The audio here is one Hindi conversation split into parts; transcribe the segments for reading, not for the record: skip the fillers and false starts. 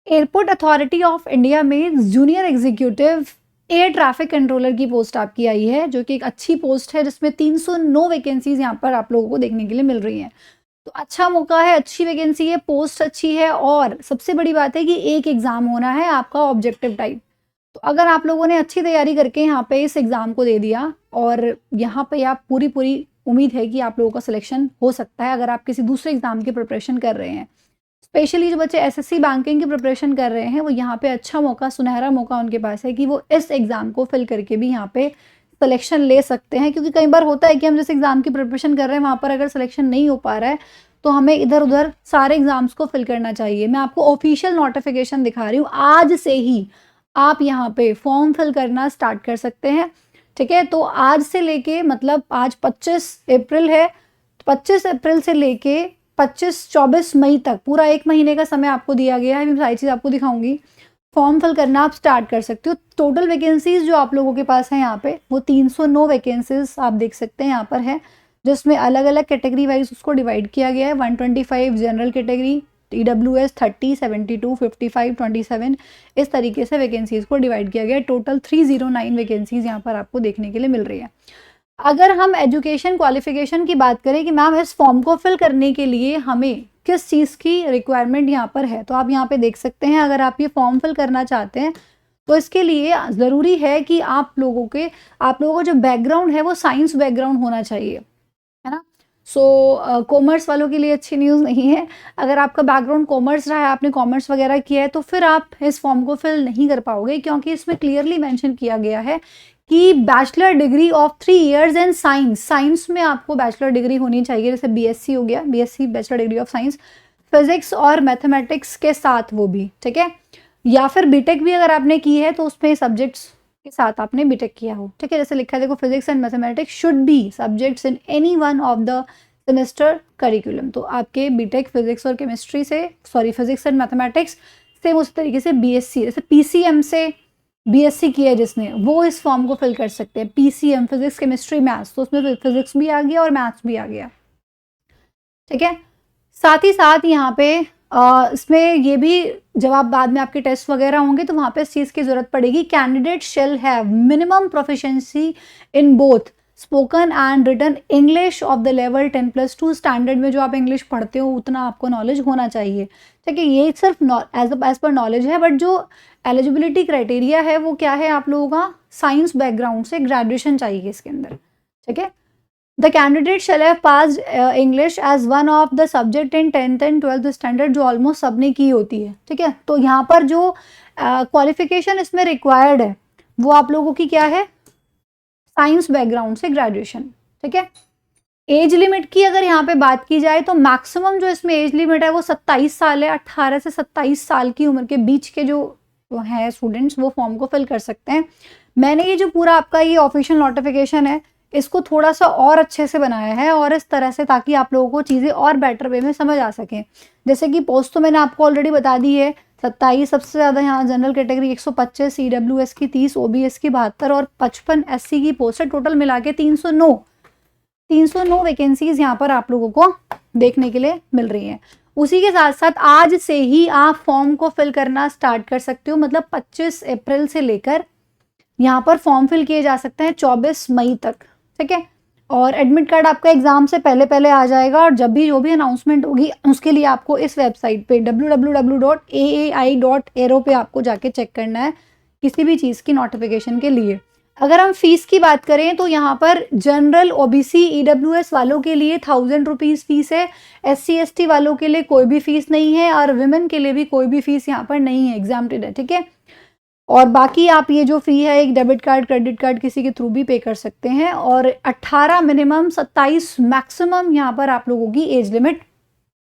एयरपोर्ट अथॉरिटी ऑफ इंडिया में junior executive air traffic controller की पोस्ट आपकी आई है, जो कि एक अच्छी पोस्ट है, जिसमें 309 वैकेंसीज यहाँ पर आप लोगों को देखने के लिए मिल रही हैं। तो अच्छा मौका है, अच्छी वैकेंसी है, पोस्ट अच्छी है, और सबसे बड़ी बात है कि एक एग्ज़ाम होना है आपका ऑब्जेक्टिव टाइप। तो अगर आप लोगों ने अच्छी तैयारी करके यहाँ पे इस एग्ज़ाम को दे दिया, और यहाँ पे आप पूरी उम्मीद है कि आप लोगों का सिलेक्शन हो सकता है अगर आप किसी दूसरे एग्ज़ाम की प्रिपरेशन कर रहे हैं। स्पेशली जो बच्चे एसएससी बैंकिंग की प्रिपरेशन कर रहे हैं, वो यहाँ पे अच्छा मौका, सुनहरा मौका उनके पास है कि वो इस एग्ज़ाम को फिल करके भी यहाँ पे सिलेक्शन ले सकते हैं। क्योंकि कई बार होता है कि हम जिस एग्ज़ाम की प्रिपरेशन कर रहे हैं वहाँ पर अगर सिलेक्शन नहीं हो पा रहा है, तो हमें इधर उधर सारे एग्ज़ाम्स को फिल करना चाहिए। मैं आपको ऑफिशियल नोटिफिकेशन दिखा रही हूँ, आज से ही आप यहाँ पे फॉर्म फिल करना स्टार्ट कर सकते हैं। ठीक है, तो आज से लेके, मतलब आज 25 अप्रैल है, 25 अप्रैल से लेके 25-24 मई तक पूरा एक महीने का समय आपको दिया गया है। मैं सारी चीज़ आपको दिखाऊंगी। फॉर्म फिल करना आप स्टार्ट कर सकते हो। टोटल वैकेंसीज जो आप लोगों के पास है यहाँ पे, वो 309 वैकेंसीज आप देख सकते हैं यहाँ पर है, जिसमें अलग अलग कैटेगरी वाइज उसको डिवाइड किया गया है। 125 जनरल कैटेगरी, EWS 30, 72, 55, 27, इस तरीके से वैकेंसीज को डिवाइड किया गया है। टोटल 309 वैकेंसीज यहाँ पर आपको देखने के लिए मिल रही है। अगर हम एजुकेशन क्वालिफिकेशन की बात करें कि मैम इस फॉर्म को फिल करने के लिए हमें किस चीज़ की रिक्वायरमेंट यहाँ पर है, तो आप यहाँ पे देख सकते हैं। अगर आप ये फॉर्म फिल करना चाहते हैं तो इसके लिए ज़रूरी है कि आप लोगों का जो बैकग्राउंड है वो साइंस बैकग्राउंड होना चाहिए, है ना। सो कॉमर्स वालों के लिए अच्छी न्यूज़ नहीं है। अगर आपका बैकग्राउंड कॉमर्स रहा है, आपने कॉमर्स वगैरह किया है, तो फिर आप इस फॉर्म को फिल नहीं कर पाओगे, क्योंकि इसमें क्लियरली मेंशन किया गया है कि bachelor degree of 3 years in science में आपको बैचलर डिग्री होनी चाहिए। जैसे बीएससी हो गया, BSc bachelor degree of science, physics और मैथमेटिक्स के साथ वो भी, ठीक है। या फिर बीटेक भी अगर आपने की है तो उसमें सब्जेक्ट्स के साथ आपने बीटेक किया हो, ठीक है। जैसे लिखा है देखो, physics and mathematics should be subjects in any one of the semester curriculum. तो आपके बीटेक फिजिक्स और केमिस्ट्री से, sorry physics and mathematics same उस तरीके से बीएससी, जैसे पीसीएम से बीएससी किया है जिसने, वो इस फॉर्म को फिल कर सकते हैं। पीसीएम फिजिक्स केमिस्ट्री मैथ्स, तो उसमें फिजिक्स भी आ गया और मैथ्स भी आ गया, ठीक है। साथ ही साथ यहाँ पे इसमें ये भी, जब आप बाद में आपके टेस्ट वगैरह होंगे तो वहाँ पे इस चीज़ की ज़रूरत पड़ेगी। Candidate shall have minimum proficiency in both spoken and written English of the level 10+2 standard में जो आप इंग्लिश पढ़ते हो उतना आपको नॉलेज होना चाहिए, ठीक है। ये सिर्फ एज पर नॉलेज है, बट जो एलिजिबिलिटी क्राइटेरिया है वो क्या है, आप लोगों का साइंस बैकग्राउंड से ग्रेजुएशन चाहिए इसके अंदर, ठीक है। The candidate shall have passed English as one of the subject in 10th and 12th standard, जो ऑलमोस्ट सबने की होती है, ठीक है। तो यहाँ पर जो क्वालिफिकेशन इसमें रिक्वायर्ड है वो आप लोगों की क्या है, साइंस बैकग्राउंड से ग्रेजुएशन, ठीक है। एज लिमिट की अगर यहाँ पे बात की जाए तो मैक्सिमम जो इसमें एज लिमिट है वो 27 साल है। 18 से 27 साल की उम्र के बीच के जो हैं स्टूडेंट्स, वो फॉर्म को फिल कर सकते हैं। मैंने ये जो पूरा आपका ये ऑफिशियल नोटिफिकेशन है, इसको थोड़ा सा और अच्छे से बनाया है, और इस तरह से, ताकि आप लोगों को चीज़ें और बेटर वे में समझ आ सकें। जैसे कि पोस्ट तो मैंने आपको ऑलरेडी बता दी है, 27, सबसे ज़्यादा यहाँ जनरल कैटेगरी 125, EWS की 30, OBS की 72 और 55 SC की पोस्ट है। टोटल मिला के 309 वैकेंसीज यहाँ पर आप लोगों को देखने के लिए मिल रही हैं। उसी के साथ साथ आज से ही आप फॉर्म को फिल करना स्टार्ट कर सकते हो, मतलब 25 अप्रैल से लेकर यहाँ पर फॉर्म फिल किए जा सकते हैं 24 मई तक, ठीक है। और एडमिट कार्ड आपका एग्जाम से पहले पहले आ जाएगा, और जब भी जो भी अनाउंसमेंट होगी उसके लिए आपको इस वेबसाइट पे www.aai.aero पे आपको जाके चेक करना है किसी भी चीज़ की नोटिफिकेशन के लिए। अगर हम फीस की बात करें तो यहाँ पर जनरल OBC EWS वालों के लिए 1000 रुपीज़ फीस है। SC ST वालों के लिए कोई भी फीस नहीं है, और विमेन के लिए भी कोई भी फीस यहाँ पर नहीं है, एग्जाम्प्टेड है, ठीक है। और बाकी आप ये जो फ़ी है एक डेबिट कार्ड, क्रेडिट कार्ड किसी के थ्रू भी पे कर सकते हैं। और 18 मिनिमम, 27 मैक्सिमम यहाँ पर आप लोगों की एज लिमिट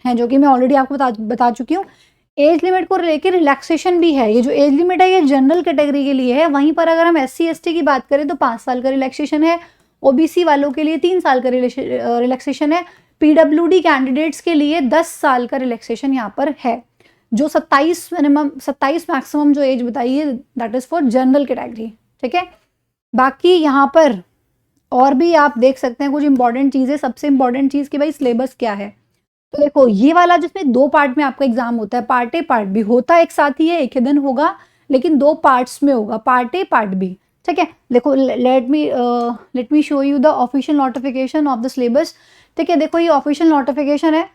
है, जो कि मैं ऑलरेडी आपको बता चुकी हूँ। एज लिमिट को लेकर रिलैक्सेशन भी है। ये जो एज लिमिट है ये जनरल कैटेगरी के लिए है, वहीं पर अगर हम SC ST की बात करें तो 5 साल का रिलैक्सेशन है। OBC वालों के लिए 3 साल का रिलैक्सेशन है। PWD कैंडिडेट्स के लिए 10 साल का रिलैक्सेशन यहाँ पर है। जो 27 मिनिमम, 27 मैक्सिमम जो एज बताई है, that is for general category, ठीक है। बाकी यहाँ पर और भी आप देख सकते हैं कुछ इंपॉर्टेंट चीज़ें। सबसे इंपॉर्टेंट चीज़ कि भाई सिलेबस क्या है, तो देखो ये वाला जिसमें 2 पार्ट में आपका एग्ज़ाम होता है, पार्ट ए, पार्ट बी होता है एक साथ ही है, एक ही दिन होगा, लेकिन 2 पार्ट्स में होगा, पार्ट ए, पार्ट बी, ठीक है? देखो let me show you the official notification of the syllabus, ठीक है? देखो ये ऑफिशियल नोटिफिकेशन है,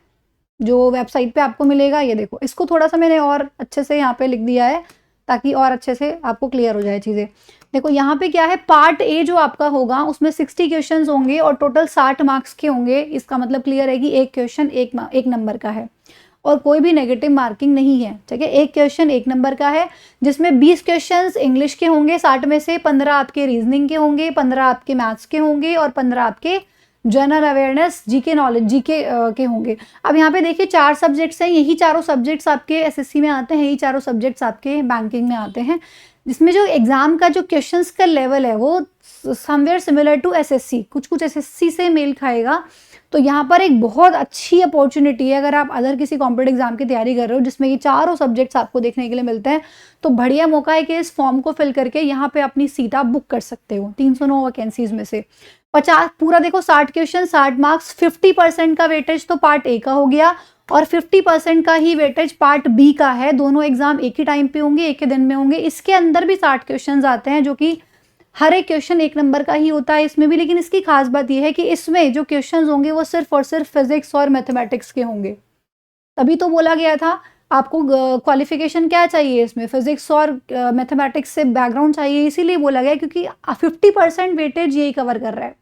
जो वेबसाइट पे आपको मिलेगा, ये देखो। इसको थोड़ा-सा मैंने और अच्छे से यहाँ पे लिख दिया है, ताकि और अच्छे से आपको क्लियर हो जाए चीज़ें। देखो यहाँ पे क्या है, पार्ट ए जो आपका होगा उसमें 60 क्वेश्चंस होंगे और टोटल 60 मार्क्स के होंगे। इसका मतलब क्लियर है कि एक क्वेश्चन एक नंबर का है और कोई भी नेगेटिव मार्किंग नहीं है, ठीक है? एक क्वेश्चन एक नंबर का है, जिसमें 20 क्वेश्चंस इंग्लिश के होंगे, 60 में से 15 आपके रीजनिंग के होंगे, 15 आपके मैथ्स के होंगे और 15 आपके general awareness GK knowledge GK के होंगे। अब यहाँ पे देखिए 4 सब्जेक्ट्स हैं, यही चारों सब्जेक्ट्स आपके एसएससी में आते हैं, यही चारों सब्जेक्ट्स आपके बैंकिंग में आते हैं, जिसमें जो एग्जाम का जो क्वेश्चंस का लेवल है वो समवेयर सिमिलर टू एसएससी, कुछ एसएससी से मेल खाएगा। तो यहाँ पर एक बहुत अच्छी अपॉर्चुनिटी है, अगर आप अदर किसी कॉम्पिटिटिव एग्जाम की तैयारी कर रहे हो जिसमें ये चारों सब्जेक्ट्स आपको देखने के लिए मिलते हैं, तो बढ़िया मौका है कि इस फॉर्म को फिल करके यहाँ पे अपनी सीट आप बुक कर सकते हो। 309 वैकेंसीज में से 50 पूरा देखो 60 क्वेश्चन 60 मार्क्स, 50% का वेटेज तो पार्ट ए का हो गया और 50% का ही वेटेज पार्ट बी का है। दोनों एग्जाम एक ही टाइम पे होंगे, एक ही दिन में होंगे। इसके अंदर भी 60 क्वेश्चन आते हैं, जो कि हर एक क्वेश्चन एक नंबर का ही होता है इसमें भी। लेकिन इसकी खास बात यह है कि इसमें जो क्वेश्चंस होंगे वो सिर्फ और सिर्फ फिजिक्स और मैथमेटिक्स के होंगे। तभी तो बोला गया था आपको क्वालिफिकेशन क्या चाहिए, इसमें फिजिक्स और मैथमेटिक्स से बैकग्राउंड चाहिए, इसीलिए बोला गया क्योंकि 50% वेटेज यही कवर कर रहा है।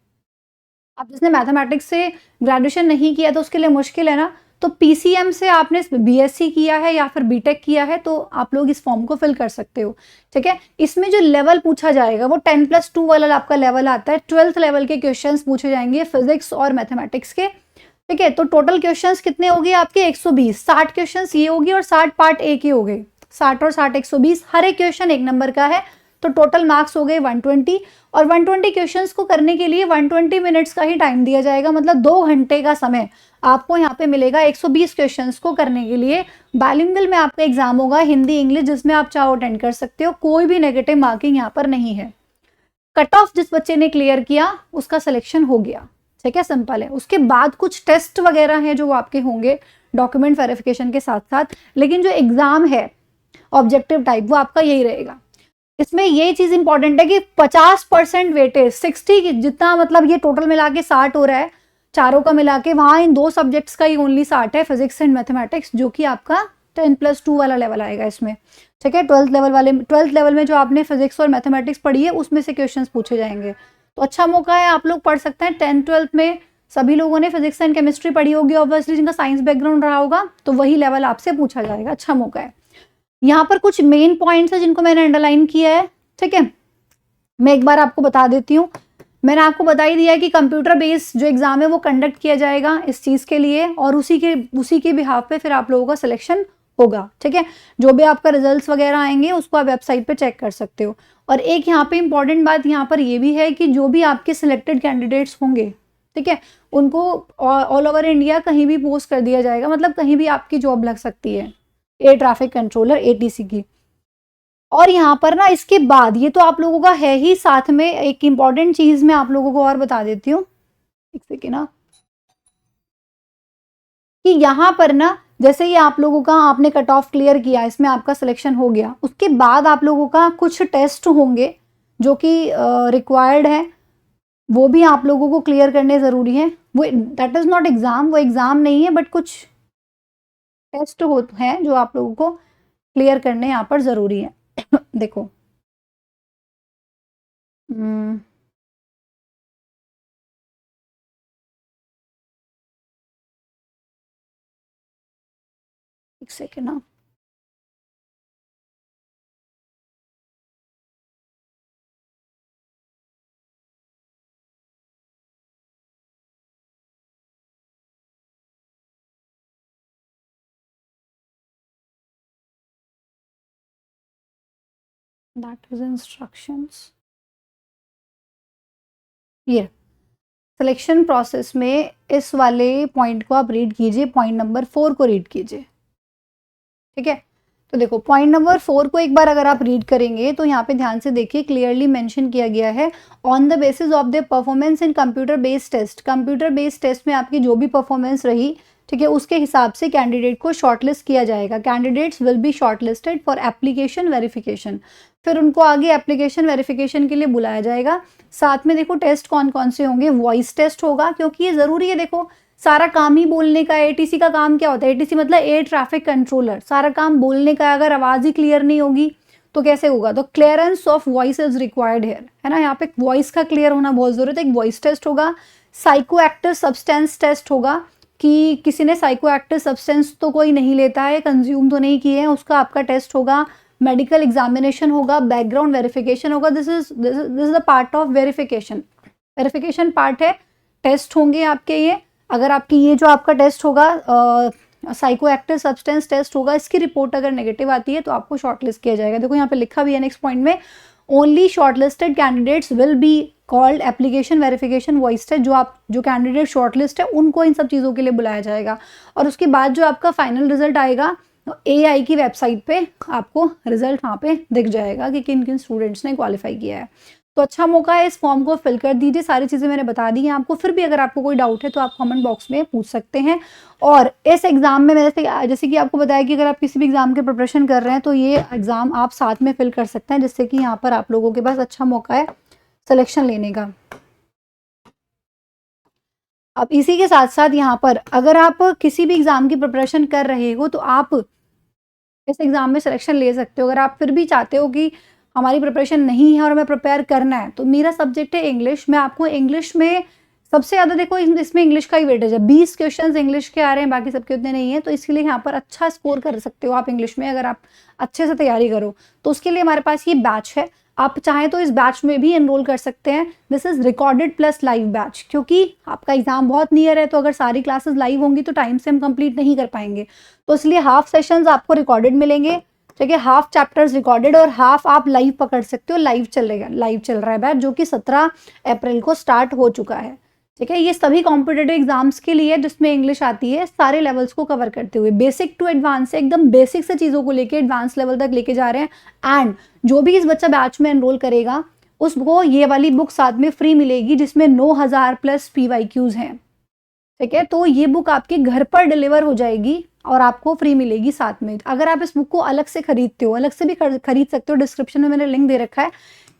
अब जिसने मैथमेटिक्स से ग्रेजुएशन नहीं किया तो उसके लिए मुश्किल है ना, तो पीसीएम से आपने बीएससी किया है या फिर बीटेक किया है तो आप लोग इस फॉर्म को फिल कर सकते हो, ठीक है? इसमें जो लेवल पूछा जाएगा वो 10+2 वाला आपका लेवल आता है। 12th लेवल के क्वेश्चंस पूछे जाएंगे फिजिक्स और मैथमेटिक्स के, ठीक है? तो टोटल क्वेश्चंस कितने हो गए आपके 120, 60 क्वेश्चंस ये होगी और 60 पार्ट ए के हो गए, 60 और 60 120, हर एक क्वेश्चन एक नंबर का है, तो टोटल मार्क्स हो गए 120। और 120 क्वेश्चंस को करने के लिए 120 मिनट्स का ही टाइम दिया जाएगा, मतलब 2 घंटे का समय आपको यहाँ पे मिलेगा 120 क्वेश्चंस को करने के लिए। बाइलिंगुअल में आपका एग्जाम होगा हिंदी इंग्लिश, जिसमें आप चाहो अटेंड कर सकते हो, कोई भी नेगेटिव मार्किंग यहाँ पर नहीं है। कट ऑफ जिस बच्चे ने क्लियर किया उसका सिलेक्शन हो गया, ठीक है? सिंपल है। उसके बाद कुछ टेस्ट वगैरह हैं जो आपके होंगे डॉक्यूमेंट वेरिफिकेशन के साथ साथ, लेकिन जो एग्जाम है ऑब्जेक्टिव टाइप वो आपका यही रहेगा। इसमें ये चीज इंपॉर्टेंट है कि 50% वेटेज 60 जितना, मतलब ये टोटल मिला के 60 हो रहा है चारों का मिला के, वहां इन 2 सब्जेक्ट्स का ही ओनली 60 है, फिजिक्स एंड मैथमेटिक्स, जो कि आपका 10+2 वाला लेवल आएगा इसमें, ठीक है? 12th लेवल में जो आपने फिजिक्स और मैथमेटिक्स पढ़ी है उसमें से क्वेश्चंस पूछे जाएंगे। तो अच्छा मौका है, आप लोग पढ़ सकते हैं। 10th-12th में सभी लोगों ने फिजिक्स एंड केमिस्ट्री पढ़ी होगी, ऑब्वियसली जिनका साइंस बैकग्राउंड रहा होगा, तो वही लेवल आपसे पूछा जाएगा। अच्छा मौका है। यहाँ पर कुछ मेन पॉइंट्स है जिनको मैंने अंडरलाइन किया है, ठीक है? मैं एक बार आपको बता देती हूँ। मैंने आपको बता ही दिया है कि कंप्यूटर बेस्ड जो एग्जाम है वो कंडक्ट किया जाएगा इस चीज के लिए, और उसी के बिहाफ पे फिर आप लोगों का सिलेक्शन होगा, ठीक है? जो भी आपका रिजल्ट्स वगैरह आएंगे उसको आप वेबसाइट पे चेक कर सकते हो। और एक यहाँ पे इंपॉर्टेंट बात यहाँ पर ये भी है कि जो भी आपके सिलेक्टेड कैंडिडेट्स होंगे, ठीक है, उनको ऑल ओवर इंडिया कहीं भी पोस्ट कर दिया जाएगा, मतलब कहीं भी आपकी जॉब लग सकती है एयर ट्रैफिक कंट्रोलर एटीसी की। और यहाँ पर ना इसके बाद ये तो आप लोगों का है ही, साथ में एक इम्पॉर्टेंट चीज मैं आप लोगों को और बता देती हूँ, एक सेकेंड ना, कि यहाँ पर ना जैसे ये आप लोगों का आपने कट ऑफ क्लियर किया, इसमें आपका सिलेक्शन हो गया, उसके बाद आप लोगों का कुछ टेस्ट होंगे जो कि रिक्वायर्ड है, वो भी आप लोगों को क्लियर करने ज़रूरी है। वो दैट इज़ नॉट एग्ज़ाम, वो एग्ज़ाम नहीं है, बट कुछ टेस्ट होते हैं जो आप लोगों को क्लियर करने यहाँ पर ज़रूरी है। देखो एक सेकेंड ना, दैट इज इंस्ट्रक्शंस। ये सिलेक्शन प्रोसेस में इस वाले पॉइंट को आप रीड कीजिए, पॉइंट नंबर 4 को रीड कीजिए, ठीक है? तो देखो पॉइंट नंबर 4 को एक बार अगर आप रीड करेंगे तो यहाँ पे ध्यान से देखिए, क्लियरली मेंशन किया गया है on the basis of the performance in computer based test. Computer based test में आपकी जो भी परफॉर्मेंस रही, ठीक है, उसके हिसाब से कैंडिडेट को शॉर्टलिस्ट किया जाएगा। Candidates will be shortlisted for application verification, फिर उनको आगे एप्लीकेशन वेरिफिकेशन के लिए बुलाया जाएगा। साथ में देखो टेस्ट कौन कौन से होंगे, वॉइस टेस्ट होगा, क्योंकि ये ज़रूरी है। देखो सारा काम ही बोलने का है। एटीसी का काम क्या होता है? एटीसी मतलब एयर ट्रैफिक कंट्रोलर, सारा काम बोलने का है। अगर आवाज़ ही क्लियर नहीं होगी तो कैसे होगा? तो clearance of voice is required here, है ना। यहाँ पे वॉइस का क्लियर होना बहुत ज़रूरत है। एक वॉइस टेस्ट होगा, साइको एक्टिव सब्सटेंस टेस्ट होगा कि किसी ने साइको एक्टिव सब्सटेंस तो कोई नहीं लेता है, कंज्यूम तो नहीं किए हैं, उसका आपका टेस्ट होगा। मेडिकल एग्जामिनेशन होगा, बैकग्राउंड वेरिफिकेशन होगा। This is the part of verification part है। टेस्ट होंगे आपके ये। अगर आपकी ये जो आपका टेस्ट होगा साइको एक्टिव सब्सटेंस टेस्ट होगा, इसकी रिपोर्ट अगर नेगेटिव आती है तो आपको शॉर्टलिस्ट किया जाएगा। देखो यहाँ पे लिखा भी है नेक्स्ट पॉइंट में, only shortlisted candidates will be called application verification voice test. जो कैंडिडेट शॉर्टलिस्ट है उनको इन सब चीज़ों के लिए बुलाया जाएगा। और उसके बाद जो आपका फाइनल रिजल्ट आएगा AI की वेबसाइट पे आपको रिजल्ट वहाँ पे दिख जाएगा कि किन किन स्टूडेंट्स ने क्वालिफाई किया है। तो अच्छा मौका है, इस फॉर्म को फिल कर दीजिए। सारी चीज़ें मैंने बता दी हैं आपको। फिर भी अगर आपको कोई डाउट है तो आप कमेंट बॉक्स में पूछ सकते हैं। और इस एग्ज़ाम में मैंने जैसे कि आपको बताया कि अगर आप किसी भी एग्ज़ाम के प्रिपरेशन कर रहे हैं तो ये एग्ज़ाम आप साथ में फिल कर सकते हैं, जिससे कि यहाँ पर आप लोगों के पास अच्छा मौका है सिलेक्शन लेने का। अब इसी के साथ साथ यहाँ पर अगर आप किसी भी एग्ज़ाम की प्रिपरेशन कर रहे हो तो आप इस एग्ज़ाम में सिलेक्शन ले सकते हो। अगर आप फिर भी चाहते हो कि हमारी प्रिपरेशन नहीं है और हमें प्रिपेयर करना है, तो मेरा सब्जेक्ट है इंग्लिश। मैं आपको इंग्लिश में सबसे ज़्यादा, देखो इसमें इंग्लिश का ही वेटेज है, 20 क्वेश्चंस इंग्लिश के आ रहे हैं, बाकी सबके उतने नहीं है। तो इसके लिए यहाँ पर अच्छा स्कोर कर सकते हो आप इंग्लिश में, अगर आप अच्छे से तैयारी करो तो उसके लिए हमारे पास ये बैच है। आप चाहें तो इस बैच में भी एनरोल कर सकते हैं। This is recorded plus live batch, क्योंकि आपका एग्जाम बहुत नियर है, तो अगर सारी क्लासेस लाइव होंगी तो टाइम से हम कंप्लीट नहीं कर पाएंगे। तो इसलिए हाफ सेशंस आपको रिकॉर्डेड मिलेंगे, ठीक है, हाफ चैप्टर्स रिकॉर्डेड और हाफ आप लाइव पकड़ सकते हो। लाइव चल रहा है बैच, जो कि 17 अप्रैल को स्टार्ट हो चुका है, ठीक है। ये सभी कॉम्पिटेटिव एग्जाम्स के लिए जिसमें इंग्लिश आती है, सारे लेवल्स को कवर करते हुए, बेसिक टू एडवांस से, एकदम बेसिक से चीज़ों को लेके एडवांस लेवल तक लेके जा रहे हैं। एंड जो भी इस बच्चा बैच में एनरोल करेगा उसको ये वाली बुक साथ में फ्री मिलेगी, जिसमें 9000 प्लस PYQs हैं, ठीक है। तो ये बुक आपके घर पर डिलीवर हो जाएगी और आपको फ्री मिलेगी साथ में। अगर आप इस बुक को अलग से खरीदते हो, अलग से भी खरीद सकते हो, डिस्क्रिप्शन में मैंने लिंक दे रखा है।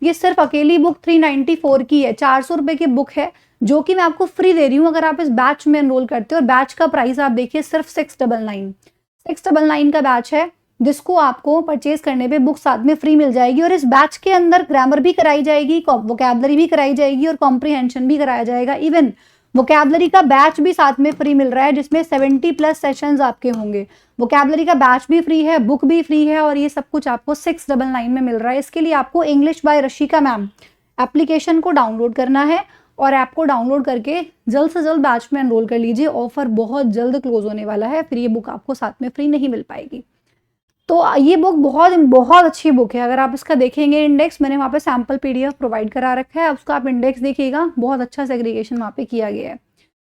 ये सिर्फ अकेली बुक 394 की है, 400 रुपये की बुक है, जो कि मैं आपको फ्री दे रही हूँ अगर आप इस बैच में एनरोल करते हो। और बैच का प्राइस आप देखिए सिर्फ 699 का बैच है, जिसको आपको परचेज करने पे बुक साथ में फ्री मिल जाएगी। और इस बैच के अंदर ग्रामर भी कराई जाएगी, वोकैबलरी भी कराई जाएगी और कॉम्प्रीहेंशन भी कराया जाएगा। इवन वोकैबलरी का बैच भी साथ में फ्री मिल रहा है, जिसमें 70 प्लस सेशंस आपके होंगे। वोकैबलरी का बैच भी फ्री है, बुक भी फ्री है, और ये सब कुछ आपको 699 में मिल रहा है। इसके लिए आपको English by Rashika ma'am application को डाउनलोड करना है और ऐप को डाउनलोड करके जल्द से जल्द बैच में एनरोल कर लीजिए। ऑफर बहुत जल्द क्लोज होने वाला है, फिर ये बुक आपको साथ में फ्री नहीं मिल पाएगी। तो ये बुक बहुत बहुत अच्छी बुक है। अगर आप इसका देखेंगे इंडेक्स, मैंने वहाँ पे सैम्पल PDF प्रोवाइड करा रखा है, उसका आप इंडेक्स देखिएगा, बहुत अच्छा सेग्रीगेशन वहाँ पे किया गया है।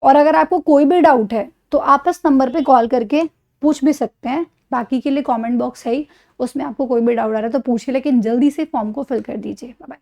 और अगर आपको कोई भी डाउट है तो आप इस नंबर पे कॉल करके पूछ भी सकते हैं। बाकी के लिए कमेंट बॉक्स है ही, उसमें आपको कोई भी डाउट आ रहा है तो पूछिए, लेकिन जल्दी से फॉर्म को फिल कर दीजिए। Bye bye.